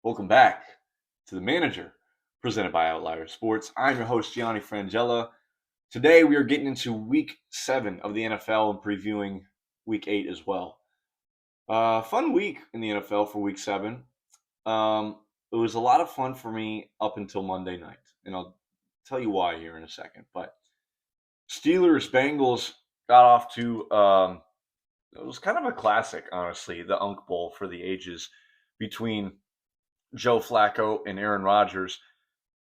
Welcome back to The Manager, presented by Outlier Sports. I'm your host, Gianni Frangella. Today we are getting into week 7 of the NFL and previewing week 8 as well. Fun week in the NFL for week 7. It was a lot of fun for me up until Monday night, and I'll tell you why here in a second. But Steelers Bengals got off to it was kind of a classic, honestly, the Unk Bowl for the ages between Joe Flacco and Aaron Rodgers.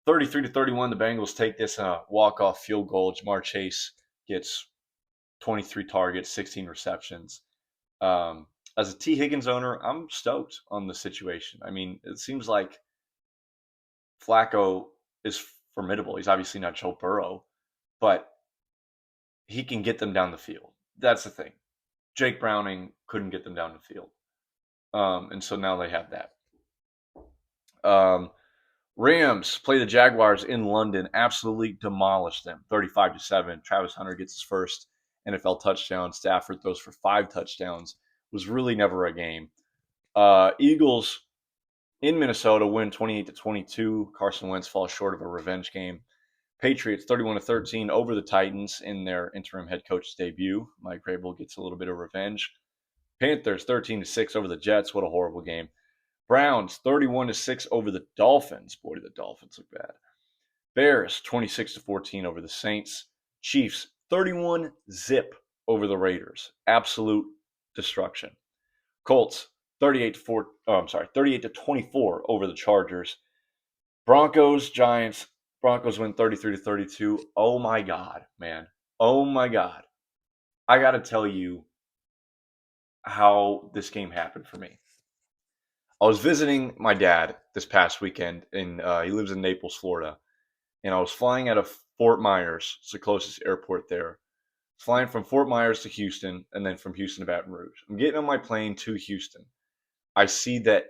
33 to 31, the Bengals take this walk-off field goal. Jamar Chase gets 23 targets, 16 receptions. As a T. Higgins owner, I'm stoked on the situation. I mean, it seems like Flacco is formidable. He's obviously not Joe Burrow, but he can get them down the field. That's the thing. Jake Browning couldn't get them down the field. And so now they have that. Rams play the Jaguars in London, absolutely demolished them, 35-7. Travis Hunter gets his first NFL touchdown. Stafford throws for 5 touchdowns. Was really never a game. Eagles in Minnesota win 28-22. Carson Wentz falls short of a revenge game. Patriots 31-13 over the Titans in their interim head coach's debut. Mike Vrabel gets a little bit of revenge. Panthers 13-6 over the Jets. What a horrible game. Browns 31-6 over the Dolphins. Boy, did the Dolphins look bad. Bears 26-14 over the Saints. Chiefs 31-0 over the Raiders. Absolute destruction. Colts 38-24 over the Chargers. Broncos Giants. Broncos win 33-32. Oh my God, man. Oh my God. I got to tell you how this game happened for me. I was visiting my dad this past weekend, and he lives in Naples, Florida. And I was flying out of Fort Myers, it's the closest airport there. Flying from Fort Myers to Houston, and then from Houston to Baton Rouge. I'm getting on my plane to Houston. I see that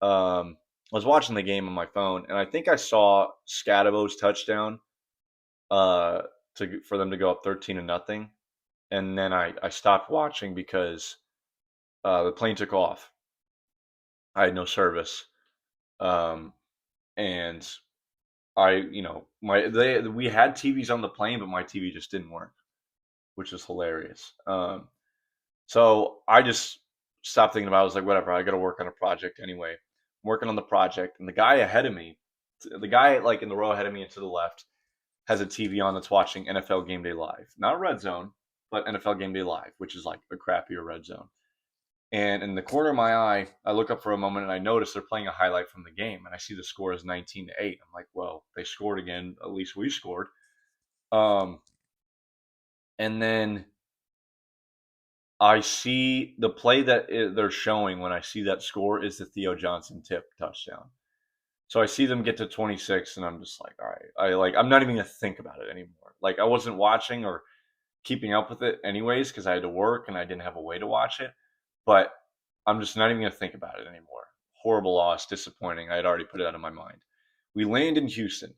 I was watching the game on my phone, and I think I saw Scadabo's touchdown for them to go up 13-0. And then I stopped watching because the plane took off. I had no service, and we had TVs on the plane, but my TV just didn't work, which is hilarious. So I just stopped thinking about it. I was like, whatever, I got to work on a project anyway. I'm working on the project, and the guy ahead of me, the guy like in the row ahead of me and to the left, has a TV on that's watching NFL Game Day Live, not Red Zone, but NFL Game Day Live, which is like a crappier Red Zone. And in the corner of my eye, I look up for a moment and I notice they're playing a highlight from the game, and I see the score is 19-8. I'm like, well, they scored again. At least we scored. Um, and then I see the play that they're showing when I see that score is the Theo Johnson tip touchdown. So I see them get to 26, and I'm just like, all right, I'm not even gonna think about it anymore. Like I wasn't watching or keeping up with it anyways because I had to work and I didn't have a way to watch it. But I'm just not even going to think about it anymore. Horrible loss, disappointing. I had already put it out of my mind. We land in Houston.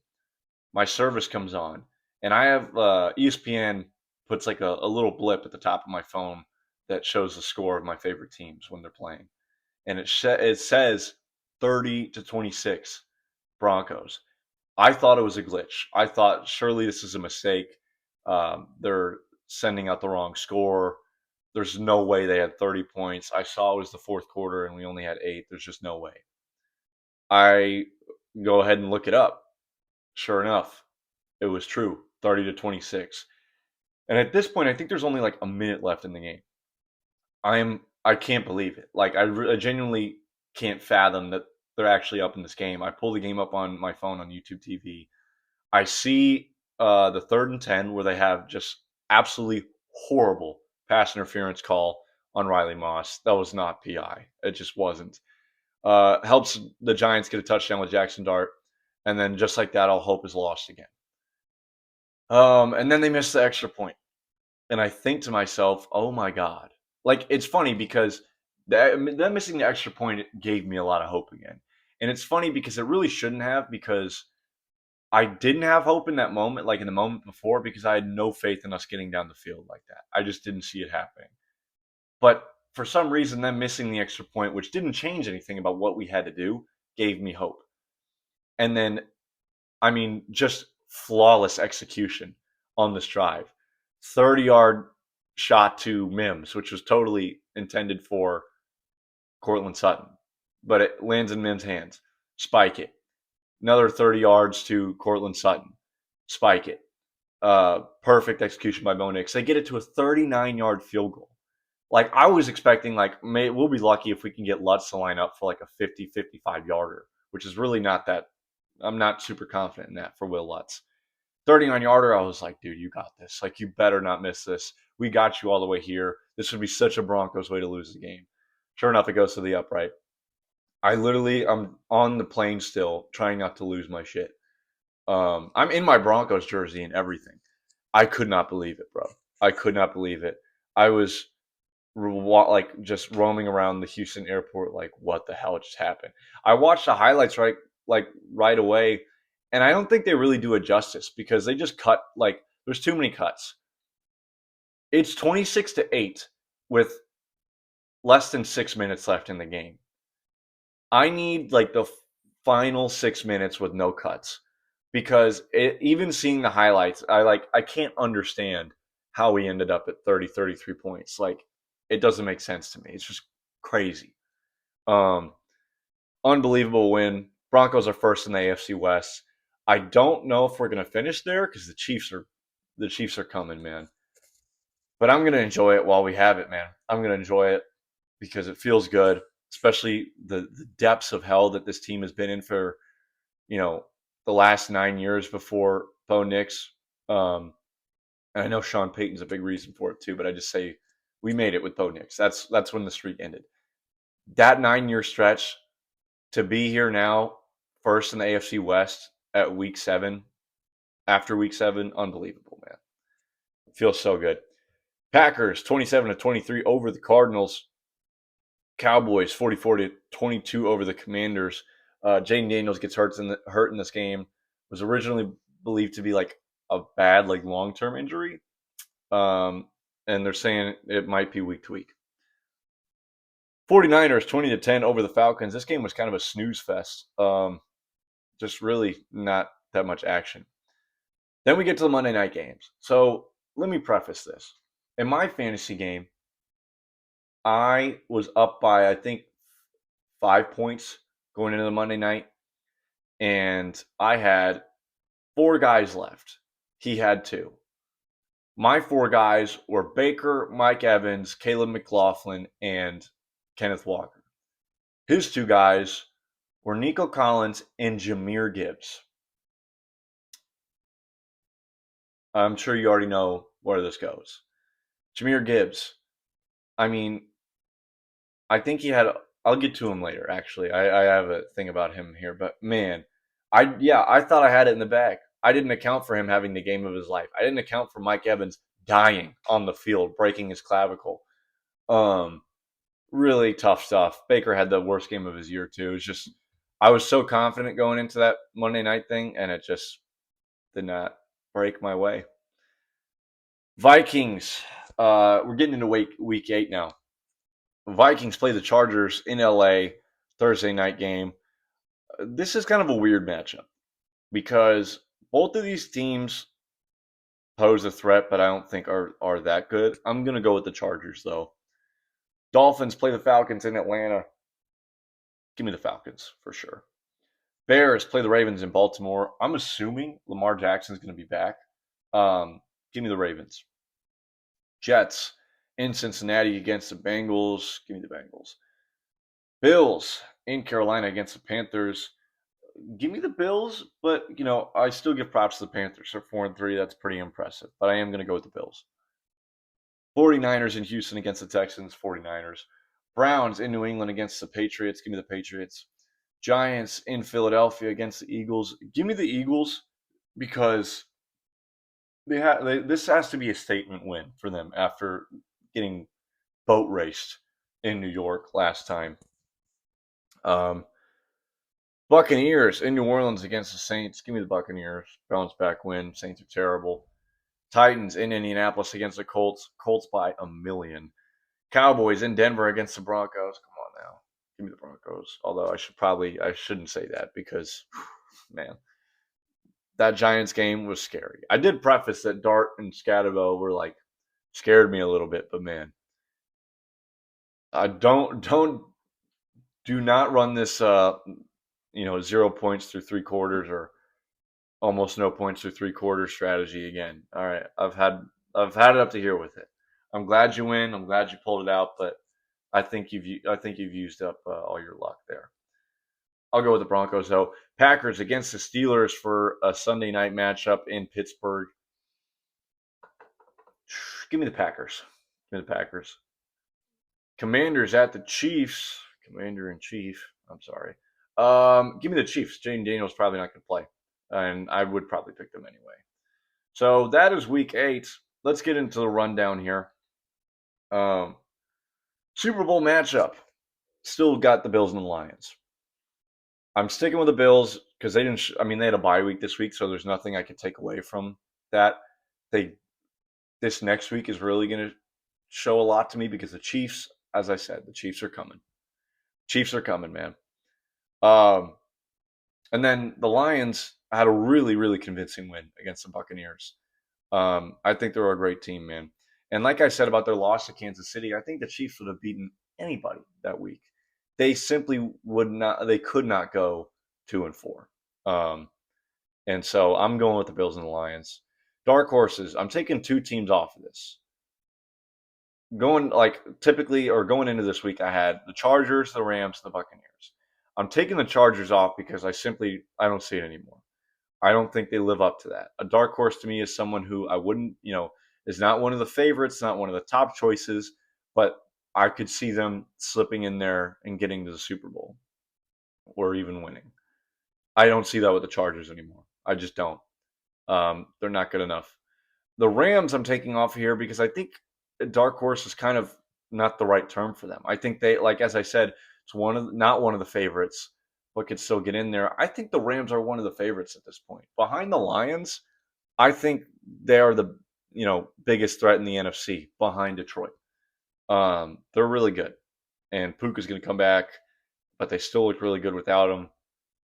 My service comes on, and I have ESPN puts like a little blip at the top of my phone that shows the score of my favorite teams when they're playing, and it says 30-26 Broncos. I thought it was a glitch. I thought surely this is a mistake. They're sending out the wrong score. There's no way they had 30 points. I saw it was the fourth quarter and we only had 8. There's just no way. I go ahead and look it up. Sure enough, it was true, 30-26. And at this point, I think there's only like a minute left in the game. I can't believe it. Like I genuinely can't fathom that they're actually up in this game. I pull the game up on my phone on YouTube TV. I see the 3rd and 10 where they have just absolutely horrible pass interference call on Riley Moss. That was not PI. It just wasn't. Helps the Giants get a touchdown with Jackson Dart, and then just like that, all hope is lost again. And then they miss the extra point, and I think to myself, "Oh my God!" Like it's funny because them missing the extra point gave me a lot of hope again, and it's funny because it really shouldn't have because I didn't have hope in that moment, like in the moment before, because I had no faith in us getting down the field like that. I just didn't see it happening. But for some reason, them missing the extra point, which didn't change anything about what we had to do, gave me hope. And then, I mean, just flawless execution on this drive. 30-yard shot to Mims, which was totally intended for Cortland Sutton, but it lands in Mims' hands. Spike it. Another 30 yards to Cortland Sutton. Spike it. Perfect execution by Bo Nix. They get it to a 39-yard field goal. Like, I was expecting, like, we'll be lucky if we can get Lutz to line up for like a 50, 55-yarder, which is really not that. I'm not super confident in that for Will Lutz. 39-yarder, I was like, dude, you got this. Like, you better not miss this. We got you all the way here. This would be such a Broncos way to lose the game. Sure enough, it goes to the upright. I'm on the plane still, trying not to lose my shit. I'm in my Broncos jersey and everything. I could not believe it, bro. I could not believe it. I was like just roaming around the Houston airport, like, what the hell just happened? I watched the highlights right away, and I don't think they really do it justice because they just cut, like, there's too many cuts. It's 26-8 with less than 6 minutes left in the game. I need like the final 6 minutes with no cuts because even seeing the highlights, I can't understand how we ended up at 30, 33 points. Like, it doesn't make sense to me. It's just crazy. Unbelievable win. Broncos are first in the AFC West. I don't know if we're gonna finish there because the Chiefs are coming, man. But I'm gonna enjoy it while we have it, man. I'm gonna enjoy it because it feels good, especially the depths of hell that this team has been in for, the last 9 years before Bo Nix. And I know Sean Payton's a big reason for it too, but I just say we made it with Bo Nix. That's when the streak ended. That 9 year stretch to be here now, first in the AFC West at week 7, after week 7, unbelievable, man. It feels so good. Packers 27-23 over the Cardinals. Cowboys 44-22 over the Commanders. Jaden Daniels gets hurt in this game. Was originally believed to be like a bad, like, long-term injury, and they're saying it might be week to week. 49ers 20-10 over the Falcons. This game was kind of a snooze fest. Just really not that much action. Then we get to the Monday night games. So let me preface this. In my fantasy game, I was up by, I think, 5 points going into the Monday night, and I had 4 guys left. He had 2. My 4 guys were Baker, Mike Evans, Caleb McLaughlin, and Kenneth Walker. His 2 guys were Nico Collins and Jahmyr Gibbs. I'm sure you already know where this goes. Jahmyr Gibbs. I mean, I think he had. I'll get to him later. Actually, I have a thing about him here, but man, I thought I had it in the bag. I didn't account for him having the game of his life. I didn't account for Mike Evans dying on the field, breaking his clavicle. Really tough stuff. Baker had the worst game of his year too. It's just I was so confident going into that Monday night thing, and it just did not break my way. Vikings. We're getting into week 8 now. Vikings play the Chargers in LA Thursday night game. This is kind of a weird matchup because both of these teams pose a threat, but I don't think are that good. I'm going to go with the Chargers, though. Dolphins play the Falcons in Atlanta. Give me the Falcons for sure. Bears play the Ravens in Baltimore. I'm assuming Lamar Jackson's going to be back. Give me the Ravens. Jets in Cincinnati against the Bengals. Give me the Bengals. Bills in Carolina against the Panthers. Give me the Bills, but I still give props to the Panthers. They're 4-3. That's pretty impressive. But I am going to go with the Bills. 49ers in Houston against the Texans. 49ers. Browns in New England against the Patriots. Give me the Patriots. Giants in Philadelphia against the Eagles. Give me the Eagles because this has to be a statement win for them after getting boat raced in New York last time. Buccaneers in New Orleans against the Saints. Give me the Buccaneers. Bounce back win. Saints are terrible. Titans in Indianapolis against the Colts. Colts by 1,000,000. Cowboys in Denver against the Broncos. Come on now. Give me the Broncos. Although I shouldn't say that because, man, that Giants game was scary. I did preface that Dart and Scatabo were like scared me a little bit, but man, I do not run this 0 points through 3 quarters or almost no points through 3 quarters strategy again. All right, I've had it up to here with it. I'm glad you win. I'm glad you pulled it out, but I think you've used up all your luck there. I'll go with the Broncos though. Packers against the Steelers for a Sunday night matchup in Pittsburgh. Give me the Packers. Give me the Packers. Commanders at the Chiefs. Commander in Chief. I'm sorry. Give me the Chiefs. Jane Daniels probably not going to play, and I would probably pick them anyway. So that is Week 8. Let's get into the rundown here. Super Bowl matchup. Still got the Bills and the Lions. I'm sticking with the Bills because they didn't. They had a bye week this week, so there's nothing I can take away from that. This next week is really going to show a lot to me because the Chiefs, as I said, the Chiefs are coming. Chiefs are coming, man. And then the Lions had a really, really convincing win against the Buccaneers. I think they're a great team, man. And like I said about their loss to Kansas City, I think the Chiefs would have beaten anybody that week. They simply would not. They could not go 2-4. And so I'm going with the Bills and the Lions. Dark horses. I'm taking 2 teams off of this. Going into this week, I had the Chargers, the Rams, the Buccaneers. I'm taking the Chargers off because I don't see it anymore. I don't think they live up to that. A dark horse to me is someone who I wouldn't, is not one of the favorites, not one of the top choices, but I could see them slipping in there and getting to the Super Bowl or even winning. I don't see that with the Chargers anymore. I just don't. They're not good enough. The Rams I'm taking off here because I think dark horse is kind of not the right term for them. I think they, like as I said, it's not one of the favorites, but could still get in there. I think the Rams are one of the favorites at this point. Behind the Lions, I think they are the biggest threat in the NFC behind Detroit. They're really good, and Puka's going to come back, but they still look really good without him.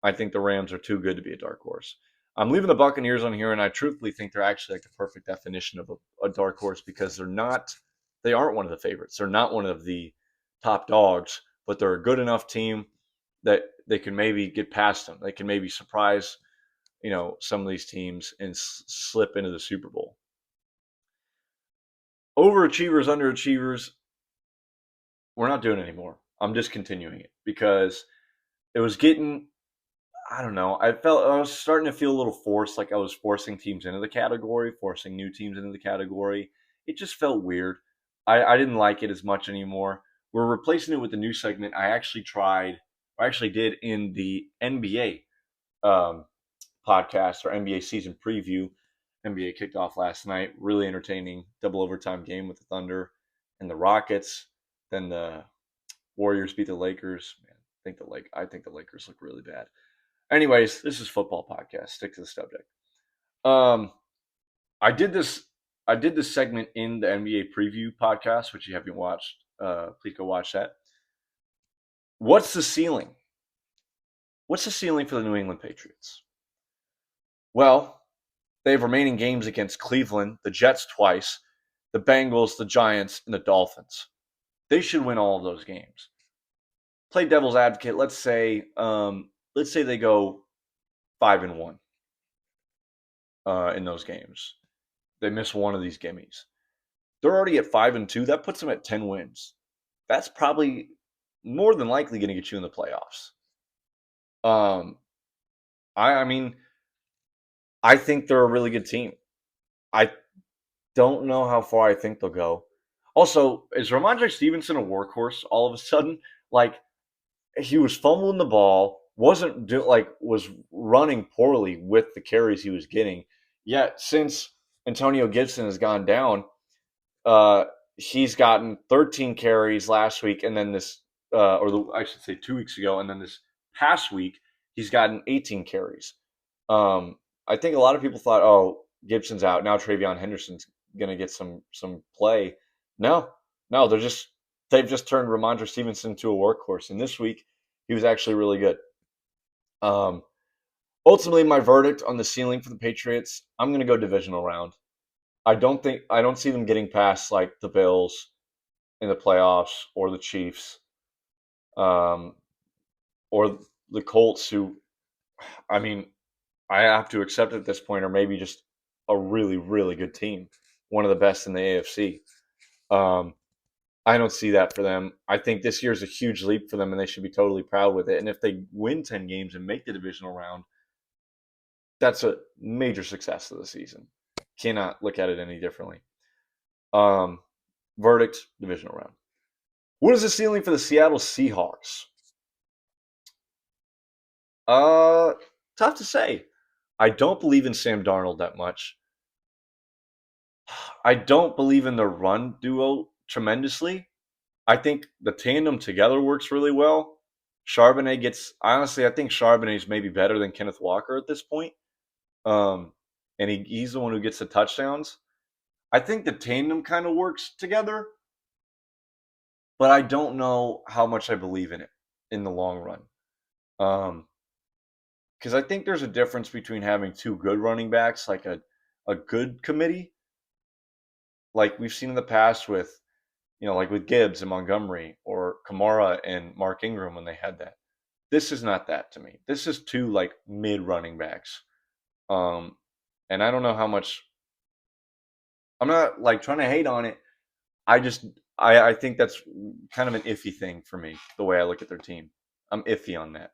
I think the Rams are too good to be a dark horse. I'm leaving the Buccaneers on here, and I truthfully think they're actually like the perfect definition of a dark horse because they aren't one of the favorites. They're not one of the top dogs, but they're a good enough team that they can maybe get past them. They can maybe surprise, some of these teams and slip into the Super Bowl. Overachievers, underachievers, we're not doing it anymore. I'm discontinuing it because it was getting, I don't know. I was starting to feel a little forced, like I was forcing teams into the category, forcing new teams into the category. It just felt weird. I didn't like it as much anymore. We're replacing it with a new segment I actually did in the NBA podcast or NBA season preview. NBA kicked off last night. Really entertaining double overtime game with the Thunder and the Rockets. Then the Warriors beat the Lakers. Man, I think the Lakers look really bad. Anyways, this is football podcast. Stick to the subject. I did this segment in the NBA preview podcast, which you haven't watched. Please go watch that. What's the ceiling? What's the ceiling for the New England Patriots? Well, they have remaining games against Cleveland, the Jets twice, the Bengals, the Giants, and the Dolphins. They should win all of those games. Play devil's advocate. Let's say they go 5-1 in those games. They miss one of these gimmies. They're already at 5-2. That puts them at 10 wins. That's probably more than likely going to get you in the playoffs. I think they're a really good team. I don't know how far I think they'll go. Also, is Ramondre Stevenson a workhorse all of a sudden? Like, he was fumbling the ball, was running poorly with the carries he was getting. Yet since Antonio Gibson has gone down, he's gotten 13 carries last week, and then I should say 2 weeks ago, and then this past week he's gotten 18 carries. I think a lot of people thought, oh, Gibson's out now. Travion Henderson's gonna get some play. No, they're just they've just turned Ramondre Stevenson into a workhorse, and this week he was actually really good. Um, Ultimately, my verdict on the ceiling for the Patriots, I'm going to go divisional round. I don't see them getting past like the Bills in the playoffs or the Chiefs, um, or the Colts, who I mean I have to accept at this point are maybe just a really really good team, one of the best in the AFC. Um, I don't see that for them. I think this year is a huge leap for them, and they should be totally proud with it. And if they win 10 games and make the divisional round, that's a major success of the season. Cannot look at it any differently. Um, Verdict: divisional round. What is the ceiling for the Seattle Seahawks? Uh, Tough to say. I don't believe in Sam Darnold that much. I don't believe in the run duo tremendously. I think the tandem together works really well. Charbonnet gets honestly, I think Charbonnet is maybe better than Kenneth Walker at this point. Um, and he's the one who gets the touchdowns. I think the tandem kind of works together, but I don't know how much I believe in it in the long run. Because I think there's a difference between having two good running backs, like a good committee, like we've seen in the past with, like with Gibbs and Montgomery or Kamara and Mark Ingram when they had that. This is not that to me. This is two like mid running backs. Um, and I don't know how much. I'm not like trying to hate on it. I just I think that's kind of an iffy thing for me, the way I look at their team. I'm iffy on that.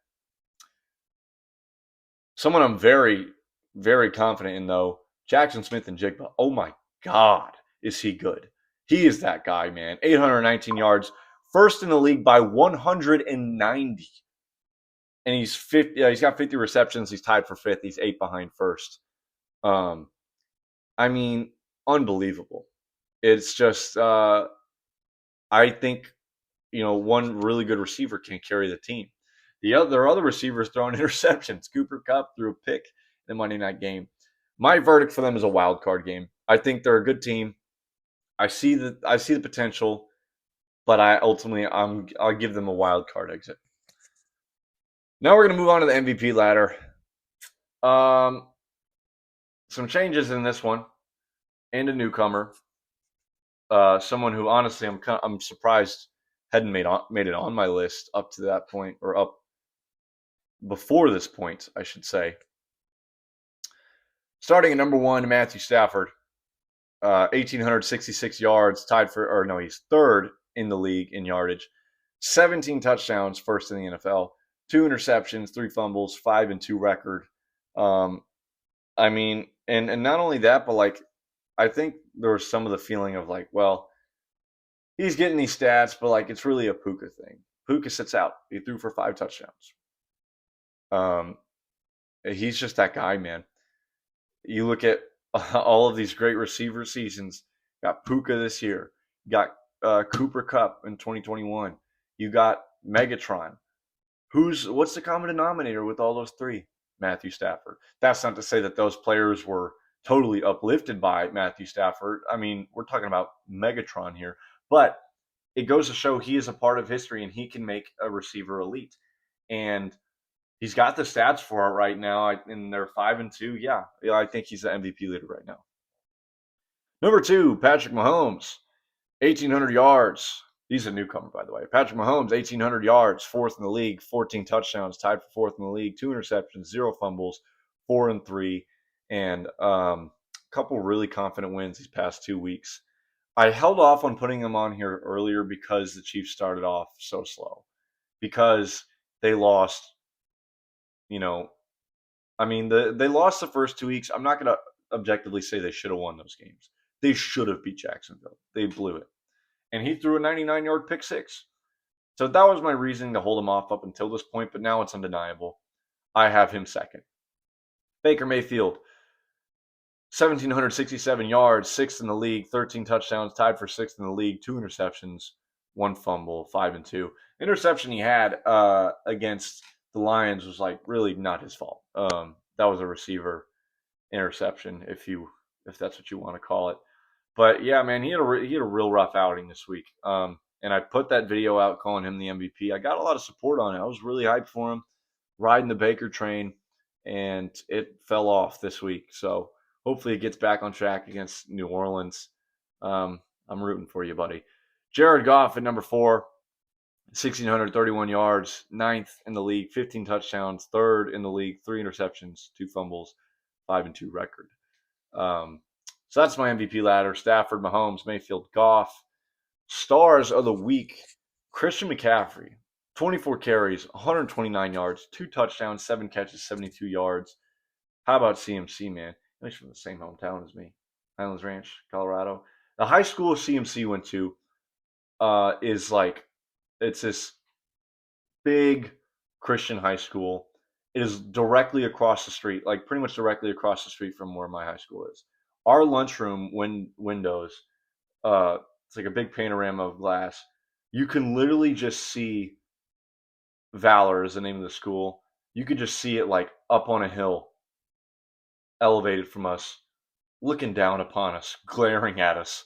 Someone I'm very, very confident in though, Jackson Smith and Jigba. Oh my God, is he good? He is that guy, man. 819 yards, first in the league by 190. And he's 50, yeah, he's got 50 receptions. He's tied for fifth. He's 8 behind first. Um, I mean, unbelievable. It's just I think one really good receiver can carry the team. There are other receivers throwing interceptions. Cooper Kupp threw a pick in the Monday night game. My verdict for them is a wild card game. I think they're a good team. I see the potential, but I'll give them a wild card exit. Now we're gonna move on to the MVP ladder. Um, some changes in this one, and a newcomer. Someone who honestly I'm surprised hadn't made it on my list up to that point, or up before this point, I should say. Starting at number one, Matthew Stafford, 1,866 yards, he's third in the league in yardage, 17 touchdowns, first in the NFL, 2 interceptions, 3 fumbles, 5-2 record. Um, I mean, and not only that, but like, I think there was some of the feeling of like, well, he's getting these stats, but like, it's really a Puka thing. Puka sits out. He threw for 5 touchdowns. Um, he's just that guy, man. You look at all of these great receiver seasons. Got Puka this year. Got Cooper Kupp in 2021. You got Megatron. What's the common denominator with all those three? Matthew Stafford. That's not to say that those players were totally uplifted by Matthew Stafford. I mean, we're talking about Megatron here, but it goes to show he is a part of history and he can make a receiver elite. And he's got the stats for it right now, and they're 5-2. Yeah, I think he's the MVP leader right now. Number two, Patrick Mahomes, 1,800 yards. He's a newcomer, by the way. Patrick Mahomes, 1,800 yards, fourth in the league, 14 touchdowns, tied for fourth in the league, 2 interceptions, 0 fumbles, 4-3, and a couple really confident wins these past 2 weeks. I held off on putting him on here earlier because the Chiefs started off so slow. Because they lost, you know, they lost the first 2 weeks. I'm not going to objectively say they should have won those games. They should have beat Jacksonville. They blew it. And he threw a 99-yard pick six. So that was my reasoning to hold him off up until this point, but now it's undeniable. I have him second. Baker Mayfield, 1,767 yards, sixth in the league, 13 touchdowns, tied for sixth in the league, 2 interceptions, 1 fumble, 5-2. Interception he had against the Lions was like really not his fault. That was a receiver interception, if that's what you want to call it. But yeah, man, he had a real rough outing this week. and I put that video out calling him the MVP. I got a lot of support on it. I was really hyped for him, riding the Baker train, and it fell off this week. So hopefully it gets back on track against New Orleans. I'm rooting for you, buddy. Jared Goff at number 4, 1,631 yards, ninth in the league, 15 touchdowns, third in the league, 3 interceptions, 2 fumbles, 5-2 record. So that's my MVP ladder. Stafford, Mahomes, Mayfield, Goff. Stars of the week, Christian McCaffrey, 24 carries, 129 yards, 2 touchdowns, 7 catches, 72 yards. How about CMC, man? He's from the same hometown as me, Highlands Ranch, Colorado. The high school CMC went to is like, it's this big Christian high school. It is directly across the street, like pretty much directly across the street from where my high school is. Our lunchroom windows, it's like a big panorama of glass. You can literally just see Valor is the name of the school. You could just see it like up on a hill, elevated from us, looking down upon us, glaring at us.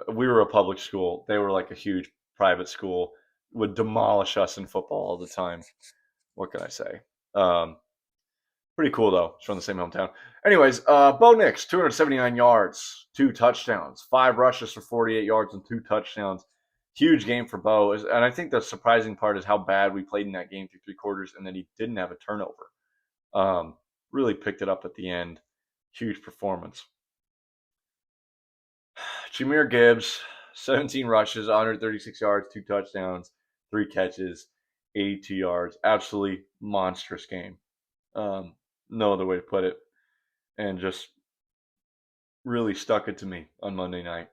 We were a public school. They were like a huge private school. Would demolish us in football all the time. What can I say? Pretty cool though. It's from the same hometown. Anyways, Bo Nix, 279 yards, 2 touchdowns, 5 rushes for 48 yards and 2 touchdowns. Huge game for Bo. And I think the surprising part is how bad we played in that game through 3 quarters, and then he didn't have a turnover. Really picked it up at the end. Huge performance. Jahmyr Gibbs, 17 rushes, 136 yards, 2 touchdowns, 3 catches, 82 yards. Absolutely monstrous game. No other way to put it. And just really stuck it to me on Monday night.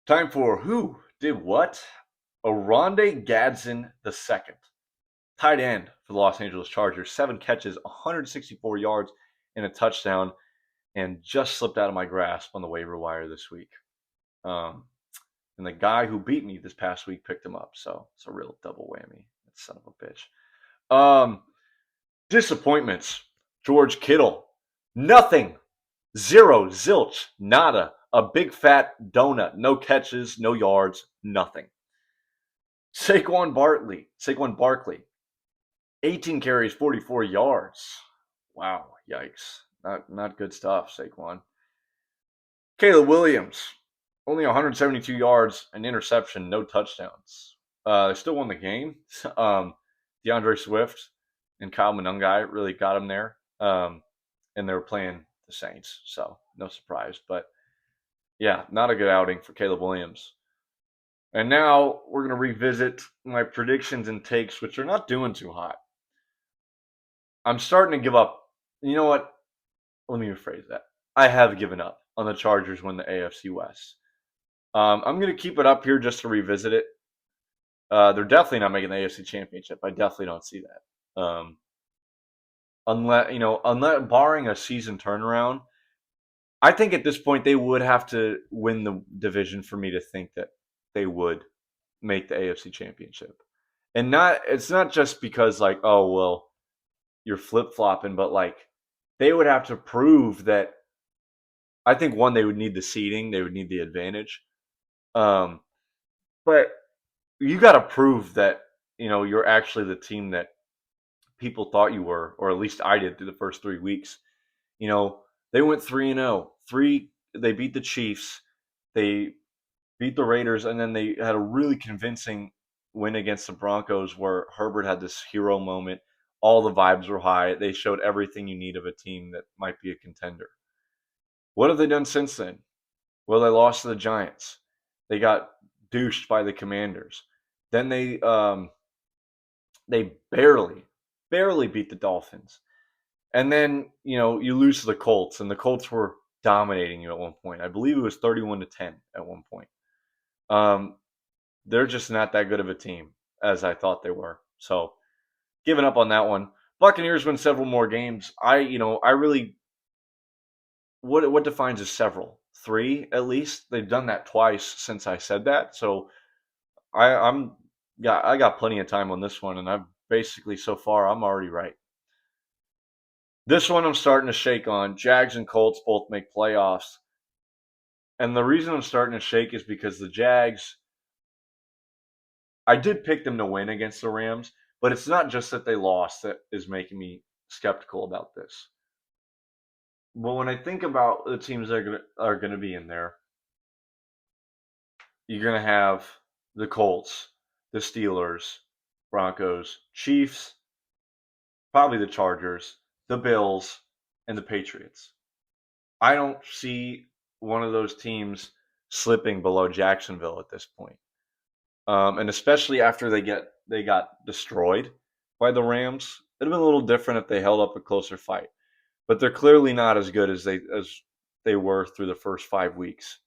Time for Who Did What? Oronde Gadsden II, tight end for the Los Angeles Chargers. 7 catches, 164 yards, and a touchdown, and just slipped out of my grasp on the waiver wire this week. And the guy who beat me this past week picked him up, so it's a real double whammy. That son of a bitch. Disappointments. George Kittle, nothing. 0, zilch, nada. A big fat donut. No catches, no yards, nothing. Saquon Barkley, 18 carries, 44 yards. Wow, yikes. Not good stuff, Saquon. Caleb Williams, only 172 yards, an interception, no touchdowns. They still won the game. DeAndre Swift and Kyle Monangai really got him there. And they were playing the Saints, so no surprise. But yeah, not a good outing for Caleb Williams. And now we're going to revisit my predictions and takes, which are not doing too hot. I'm starting to give up. You know what? Let me rephrase that. I have given up on the Chargers win the AFC West. I'm going to keep it up here just to revisit it. They're definitely not making the AFC Championship. I definitely don't see that. Unless barring a season turnaround, I think at this point they would have to win the division for me to think that they would make the AFC Championship. And it's not just because like, oh well, you're flip-flopping, but like they would have to prove that. I think one, they would need the seeding, they would need the advantage. But you got to prove that you're actually the team that people thought you were, or at least I did through the first 3 weeks. They went 3-0. They beat the Chiefs, they beat the Raiders, and then they had a really convincing win against the Broncos where Herbert had this hero moment. All the vibes were high. They showed everything you need of a team that might be a contender. What have they done since then? Well, they lost to the Giants. They got douched by the Commanders. Then they barely beat the Dolphins. And then, you lose to the Colts, and the Colts were dominating you at one point. I believe it was 31-10 at one point. They're just not that good of a team as I thought they were. So, giving up on that one. Buccaneers win several more games. I really, what defines as several? 3 at least. They've done that twice since I said that. So I got plenty of time on this one, and I've basically so far I'm already right. This one I'm starting to shake on. Jags and Colts both make playoffs. And the reason I'm starting to shake is because the Jags, I did pick them to win against the Rams, but it's not just that they lost that is making me skeptical about this. But when I think about the teams that are gonna be in there, you're gonna have the Colts, the Steelers, Broncos, Chiefs, probably the Chargers, the Bills, and the Patriots. I don't see one of those teams slipping below Jacksonville at this point. And especially after they got destroyed by the Rams, it'd have been a little different if they held up a closer fight. But they're clearly not as good as they were through the first 5 weeks.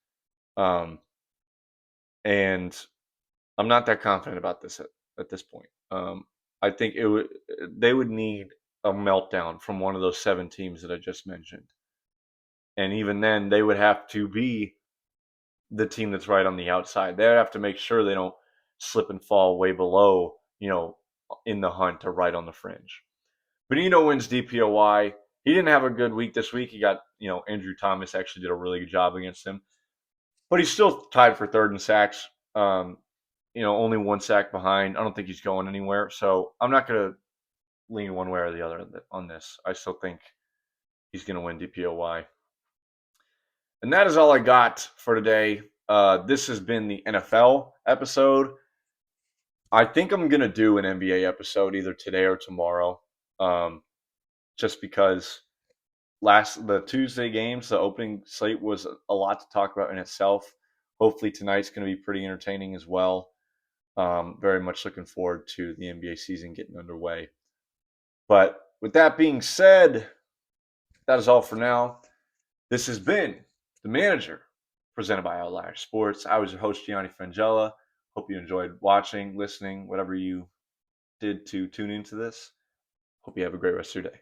Um, and I'm not that confident about this at this point. I think they would need a meltdown from one of those 7 teams that I just mentioned, and even then, they would have to be the team that's right on the outside. They have to make sure they don't slip and fall way below, in the hunt or right on the fringe. Benito wins DPOY. He didn't have a good week this week. He got, Andrew Thomas actually did a really good job against him, but he's still tied for third in sacks. Only 1 sack behind. I don't think he's going anywhere. So I'm not going to lean one way or the other on this. I still think he's going to win DPOY. And that is all I got for today. This has been the NFL episode. I think I'm going to do an NBA episode either today or tomorrow, just because the Tuesday games, the opening slate was a lot to talk about in itself. Hopefully tonight's going to be pretty entertaining as well. Very much looking forward to the NBA season getting underway. But with that being said, that is all for now. This has been The Manager, presented by Outlier Sports. I was your host, Gianni Frangella. Hope you enjoyed watching, listening, whatever you did to tune into this. Hope you have a great rest of your day.